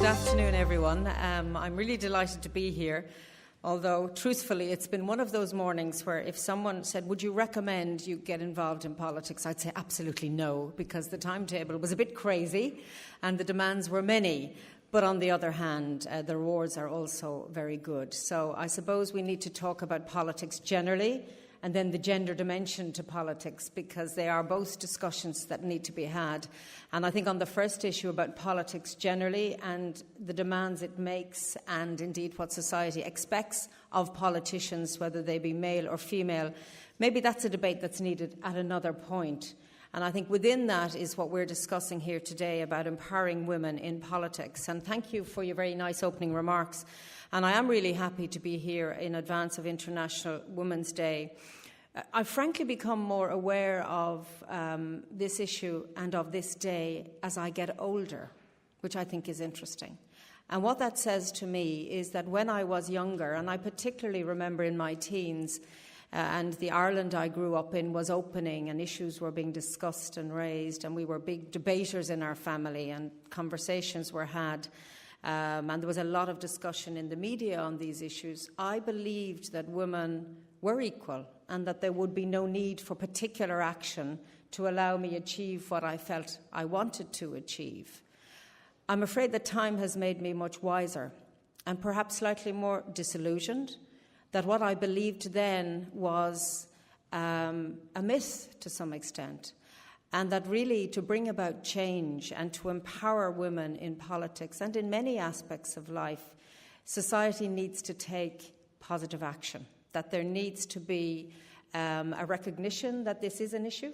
afternoon, everyone. I'm really delighted to be here, although, truthfully, it's been one of those mornings where if someone said, would you recommend you get involved in politics, I'd say absolutely no, because the timetable was a bit crazy and the demands were many. But on the other hand, the rewards are also very good. So I suppose we need to talk about politics generally and then the gender dimension to politics, because they are both discussions that need to be had. And I think on the first issue about politics generally and the demands it makes, and indeed what society expects of politicians, whether they be male or female, maybe that's a debate that's needed at another point. And I think within that is what we're discussing here today about empowering women in politics. And thank you for your very nice opening remarks. And I am really happy to be here in advance of International Women's Day. I've frankly become more aware of this issue and of this day as I get older, which I think is interesting. And what that says to me is that when I was younger, and I particularly remember in my teens, and the Ireland I grew up in was opening and issues were being discussed and raised, and we were big debaters in our family and conversations were had. And there was a lot of discussion in the media on these issues. I believed that women were equal and that there would be no need for particular action to allow me achieve what I felt I wanted to achieve. I'm afraid that time has made me much wiser and perhaps slightly more disillusioned that what I believed then was a myth to some extent, and that really to bring about change and to empower women in politics and in many aspects of life, society needs to take positive action, that there needs to be a recognition that this is an issue,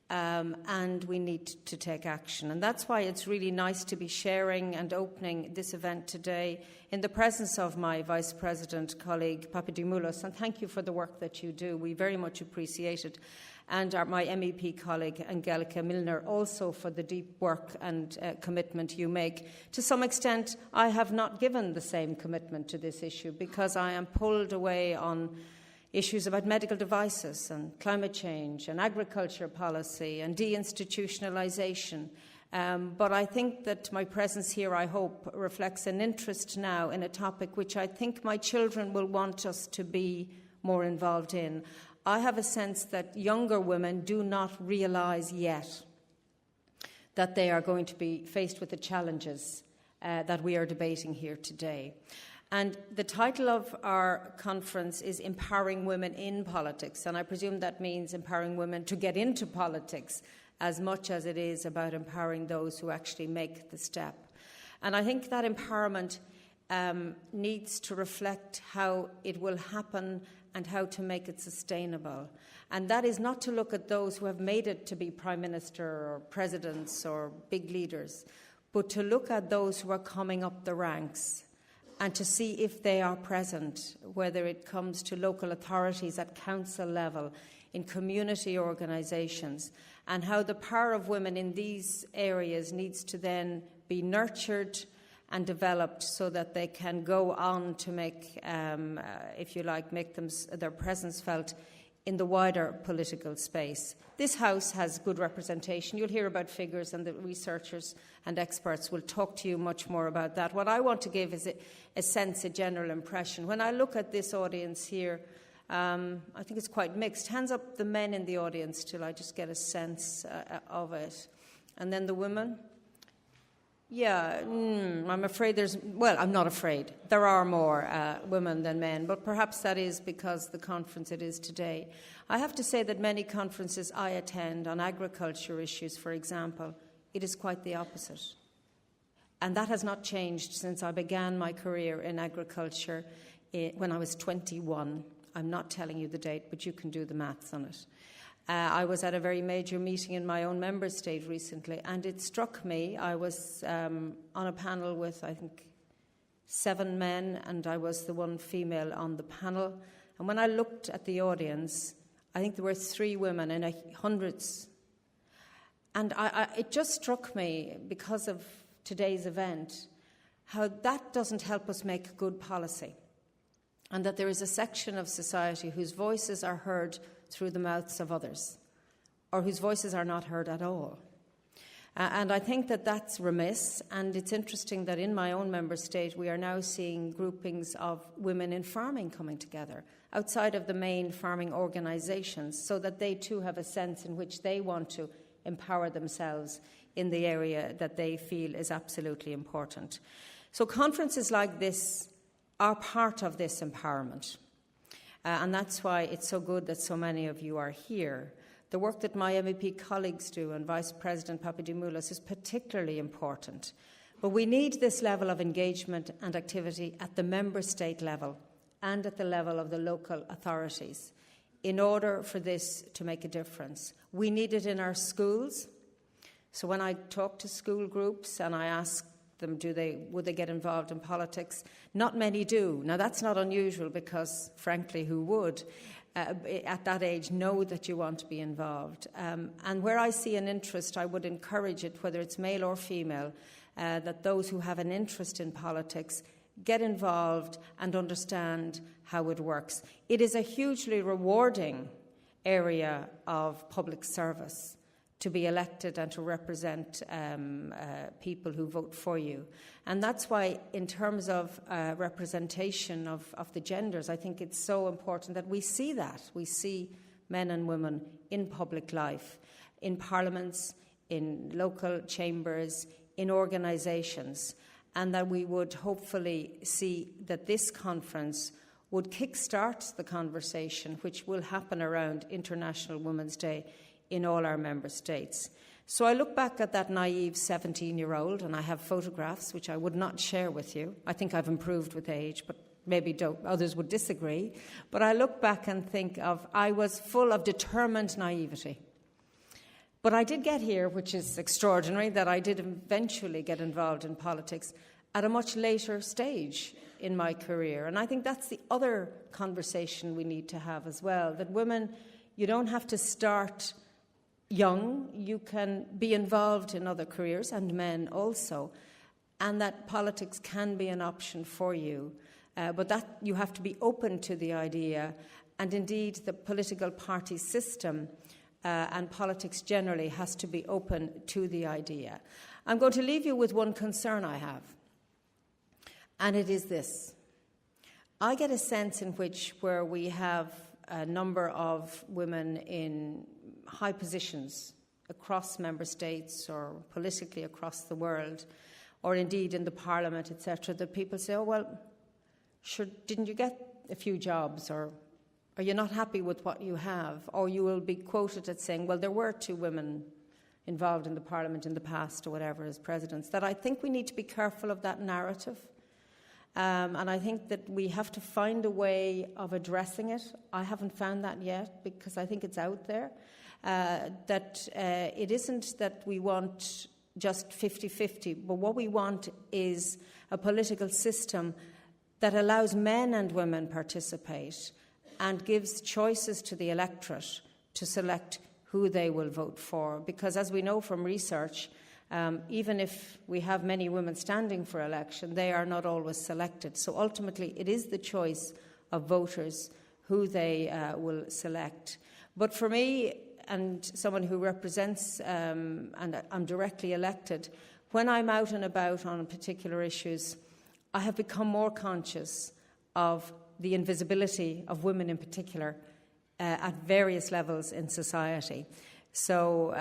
and we need to take action. And that's why it's really nice to be sharing and opening this event today in the presence of my Vice President colleague Papadimoulis, and thank you for the work that you do. We very much appreciate it. And my MEP colleague Angelika Milner also for the deep work and commitment you make. To some extent, I have not given the same commitment to this issue because I am pulled away on issues about medical devices and climate change and agriculture policy and deinstitutionalisation. But I think that my presence here, I hope, reflects an interest now in a topic which I think my children will want us to be more involved in. I have a sense that younger women do not realise yet that they are going to be faced with the challenges that we are debating here today. And the title of our conference is Empowering Women in Politics, and I presume that means empowering women to get into politics as much as it is about empowering those who actually make the step. And I think that empowerment needs to reflect how it will happen and how to make it sustainable. And that is not to look at those who have made it to be Prime Minister or presidents or big leaders, but to look at those who are coming up the ranks and to see if they are present, whether it comes to local authorities at council level, in community organisations, and how the power of women in these areas needs to then be nurtured and developed so that they can go on to make, if you like, make their presence felt in the wider political space. This House has good representation. You'll hear about figures, and the researchers and experts will talk to you much more about that. What I want to give is a sense, a general impression. When I look at this audience here, I think it's quite mixed. Hands up the men in the audience till I just get a sense of it. And then the women. Yeah, I'm afraid I'm not afraid. There are more women than men, but perhaps that is because the conference it is today. I have to say that many conferences I attend on agriculture issues, for example, it is quite the opposite. And that has not changed since I began my career in agriculture when I was 21. I'm not telling you the date, but you can do the maths on it. I was at a very major meeting in my own member state recently, and it struck me. I was on a panel with, I think, 7 men, and I was the one female on the panel. And when I looked at the audience, I think there were 3 women in hundreds. And it just struck me, because of today's event, how that doesn't help us make good policy, and that there is a section of society whose voices are heard through the mouths of others, or whose voices are not heard at all. And I think that that's remiss, and it's interesting that in my own member state we are now seeing groupings of women in farming coming together outside of the main farming organisations, so that they too have a sense in which they want to empower themselves in the area that they feel is absolutely important. So conferences like this are part of this empowerment, and that's why it's so good that so many of you are here. The work that my MEP colleagues do and Vice President Papadimoulis is particularly important. But we need this level of engagement and activity at the member state level and at the level of the local authorities in order for this to make a difference. We need it in our schools. So when I talk to school groups and I ask them would they get involved in politics, not many do. Now that's not unusual because, frankly, who would? At that age know that you want to be involved. And where I see an interest, I would encourage it, whether it's male or female, that those who have an interest in politics get involved and understand how it works. It is a hugely rewarding area of public service to be elected and to represent people who vote for you. And that's why, in terms of representation of the genders, I think it's so important that we see that. We see men and women in public life, in parliaments, in local chambers, in organisations, and that we would hopefully see that this conference would kickstart the conversation which will happen around International Women's Day in all our member states. So I look back at that naive 17-year-old, and I have photographs which I would not share with you. I think I've improved with age, but maybe others would disagree. But I look back and think I was full of determined naivety. But I did get here, which is extraordinary, that I did eventually get involved in politics at a much later stage in my career. And I think that's the other conversation we need to have as well, that women, you don't have to start young, you can be involved in other careers, and men also, and that politics can be an option for you, but that you have to be open to the idea, and indeed the political party system and politics generally has to be open to the idea. I'm going to leave you with one concern I have, and it is this. I get a sense in which where we have a number of women in high positions across member states or politically across the world, or indeed in the parliament, etc., that people say, oh, well, sure, didn't you get a few jobs, or are you not happy with what you have? Or you will be quoted as saying, well, there were 2 women involved in the parliament in the past or whatever as presidents. That I think we need to be careful of that narrative. And I think that we have to find a way of addressing it. I haven't found that yet because I think it's out there. That it isn't that we want just 50-50, but what we want is a political system that allows men and women participate and gives choices to the electorate to select who they will vote for. Because as we know from research, even if we have many women standing for election, they are not always selected. So ultimately, it is the choice of voters who they will select. But for me, and someone who represents and I'm directly elected, when I'm out and about on particular issues, I have become more conscious of the invisibility of women in particular at various levels in society. So,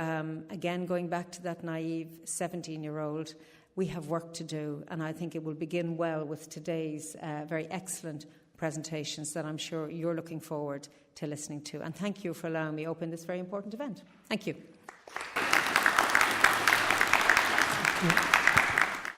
again, going back to that naive 17-year-old, we have work to do, and I think it will begin well with today's very excellent presentations that I'm sure you're looking forward to listening to. And thank you for allowing me to open this very important event. Thank you.